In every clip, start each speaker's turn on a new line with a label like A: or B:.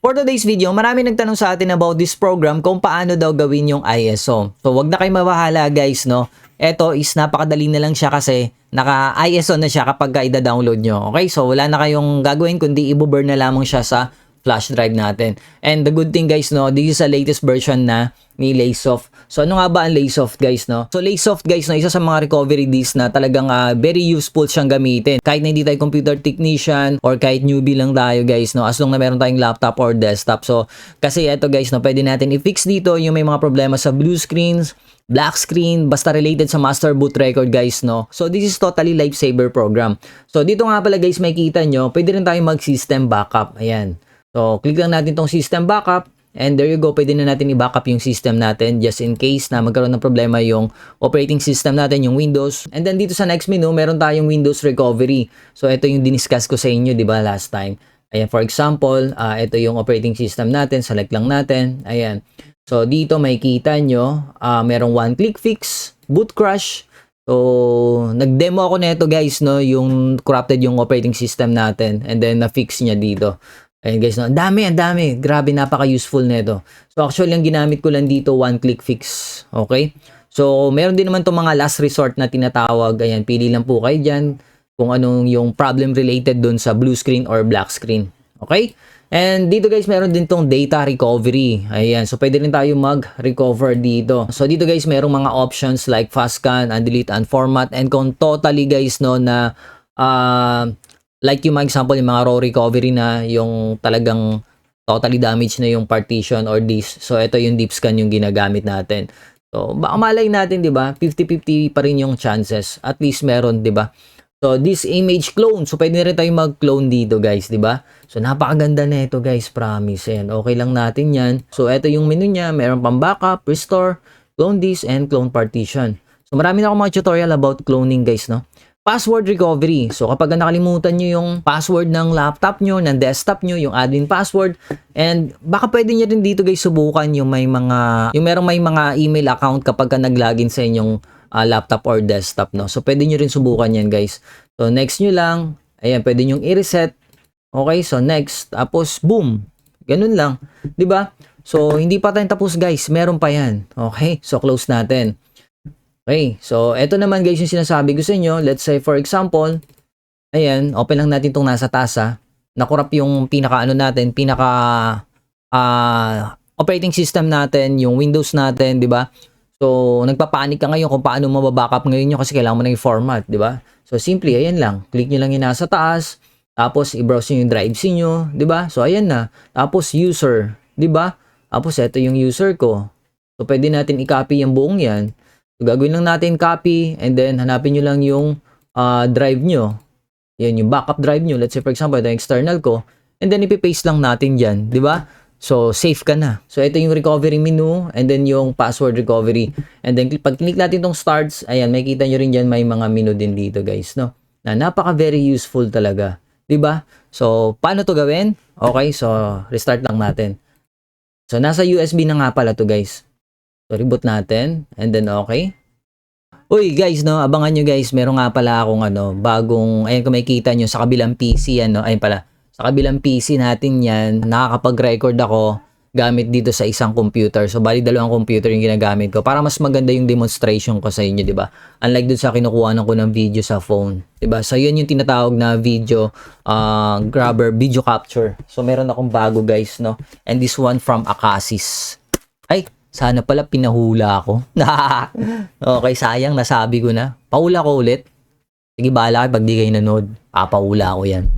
A: For today's video, marami nagtanong sa atin about this program kung paano daw gawin yung ISO. So, wag na kayo mabahala guys, no? Ito is napakadali na lang siya kasi naka-ISO na siya kapag i-download nyo. Okay? So, wala na kayong gagawin kundi i-burn na lamang siya sa flash drive natin. And the good thing guys, no, this is the latest version na ni Laysoft. So ano nga ba ang Laysoft guys, no? So Laysoft guys, no, isa sa mga recovery disk na talagang very useful siyang gamitin. Kahit na hindi tayo computer technician or kahit newbie lang tayo guys, no, as long na meron tayong laptop or desktop. So kasi ito guys, no, pwede natin i-fix dito yung may mga problema sa blue screens, black screen, basta related sa master boot record guys, no. So this is totally lifesaver program. So dito nga pala guys, makikita nyo, pwede rin tayo mag-system backup. Ayan. So, click lang natin tong system backup and there you go, pwede na natin i-backup yung system natin just in case na magkaroon ng problema yung operating system natin, yung Windows. And then dito sa next menu, meron tayong Windows Recovery. So, ito yung diniscuss ko sa inyo, di ba, last time. Ayan, for example, ito yung operating system natin, select lang natin. Ayan. So, dito makikita nyo, merong one-click fix, boot crash. So, nag-demo ako nito guys, no, yung corrupted yung operating system natin and then na-fix niya dito. Ayun guys, no? Ang dami. Grabe, napaka-useful nito. So, actually, ang ginamit ko lang dito, one-click fix. Okay? So, meron din naman itong mga last resort na tinatawag. Ayan, pili lang po kayo dyan kung anong yung problem related dun sa blue screen or black screen. Okay? And dito guys, meron din tong data recovery. Ayan, so pwede rin tayo mag-recover dito. So, dito guys, merong mga options like fast scan, undelete, unformat, and kung totally guys, no, na like yung mga example, yung mga raw recovery na yung talagang totally damaged na yung partition or disk. So, ito yung deep scan yung ginagamit natin. So, baka malay natin, di ba? 50-50 pa rin yung chances. At least meron, di ba? So, this image clone. So, pwede na rin tayo mag-clone dito, guys, di ba? So, napakaganda na ito, guys. Promise. Ayan, okay lang natin yan. So, ito yung menu niya. Meron pang backup, restore, clone disk, and clone partition. So, marami na akong mga tutorial about cloning, guys, no? Password recovery. So, kapag nakalimutan nyo yung password ng laptop nyo, ng desktop nyo, yung admin password, and baka pwede nyo rin dito guys subukan yung merong may mga email account kapag ka nag-login sa inyong laptop or desktop, no? So, pwede nyo rin subukan yan guys. So, next nyo lang. Ayan, pwede nyo i-reset. Okay, so next. Tapos, boom. Ganun lang. 'Di ba? So, hindi pa tayo tapos guys. Meron pa yan. Okay, so close natin. Okay, so eto naman guys yung sinasabi ko sa inyo. Let's say for example, ayan, open lang natin itong nasa taas ha. Nakurap yung operating system natin, yung Windows natin, di ba? So, nagpapanik ka ngayon kung paano mababackup ngayon nyo kasi kailangan mo na yung format, di ba? So, simply, ayan lang. Click nyo lang yung nasa taas. Tapos, i-browse nyo yung drives nyo, di ba? So, ayan na. Tapos, user, di ba? Tapos, eto yung user ko. So, pwede natin i-copy yung buong yan. So, gagawin lang natin copy and then hanapin nyo lang yung drive nyo. Yan, yung backup drive nyo. Let's say for example, ito yung external ko. And then ipipaste lang natin dyan. Di ba? So, safe ka na. So, ito yung recovery menu and then yung password recovery. And then, pag click natin itong starts, ayan, makikita nyo rin dyan may mga menu din dito guys, no? Na napaka very useful talaga. Di ba? So, paano to gawin? Okay, so restart lang natin. So, nasa USB na nga pala to guys. So, reboot natin. And then, okay. Uy, guys, no? Abangan nyo, guys. Meron nga pala akong, bagong, ayan, kung makikita nyo, sa kabilang PC, ayun pala. Sa kabilang PC natin yan, nakakapag-record ako gamit dito sa isang computer. So, bali, dalawang computer yung ginagamit ko para mas maganda yung demonstration ko sa inyo, di ba? Unlike dun sa kinukuhanan ko ng video sa phone. Di ba? So, yun yung tinatawag na video grabber, video capture. So, meron akong bago, guys, no? And this one from Akasis. Ay, sana pala pinahula ako. Okay, sayang, nasabi ko na. Paula ko ulit. Sige, bahala kayo pag di kayo nanood. Papaula ko yan.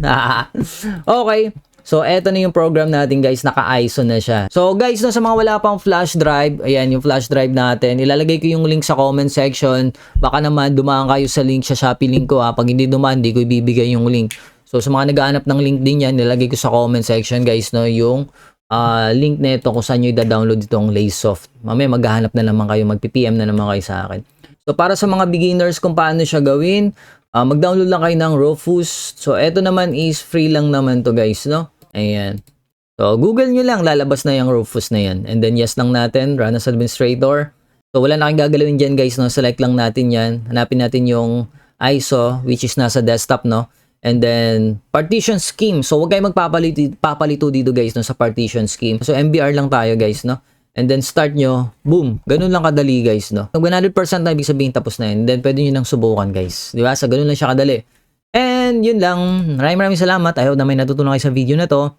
A: Okay, so eto na yung program natin guys. Naka-ISO na siya. So guys, no, sa mga wala pang flash drive, ayan yung flash drive natin. Ilalagay ko yung link sa comment section. Baka naman dumaan kayo sa link sa Shopee link ko ha. Pag hindi dumaan, di ko ibibigay yung link. So sa mga nag-aanap ng link din yan, nilagay ko sa comment section guys, no, yung link na ito kung saan nyo i-download itong Laysoft. Mamaya maghahanap na naman kayo, mag-PPM na naman kayo sa akin. So para sa mga beginners kung paano siya gawin, mag-download lang kayo ng Rufus. So ito naman is free lang naman to guys, no? Ayan. So Google nyo lang, lalabas na yung Rufus na yan. And then yes lang natin, run as administrator. So wala na kayong gagalawin dyan guys, no? Select lang natin yan. Hanapin natin yung ISO which is nasa desktop, no? And then, partition scheme. So, huwag kayo papalito dito guys no, sa partition scheme. So, MBR lang tayo guys, no? And then, start nyo. Boom. Ganun lang kadali guys, no? Pag 100% na, ibig sabihin tapos na yun. And then, pwede nyo nang subukan guys. Di ba? Sa ganun lang siya kadali. And, yun lang. Maraming salamat. I hope na may natutunan kayo sa video na to.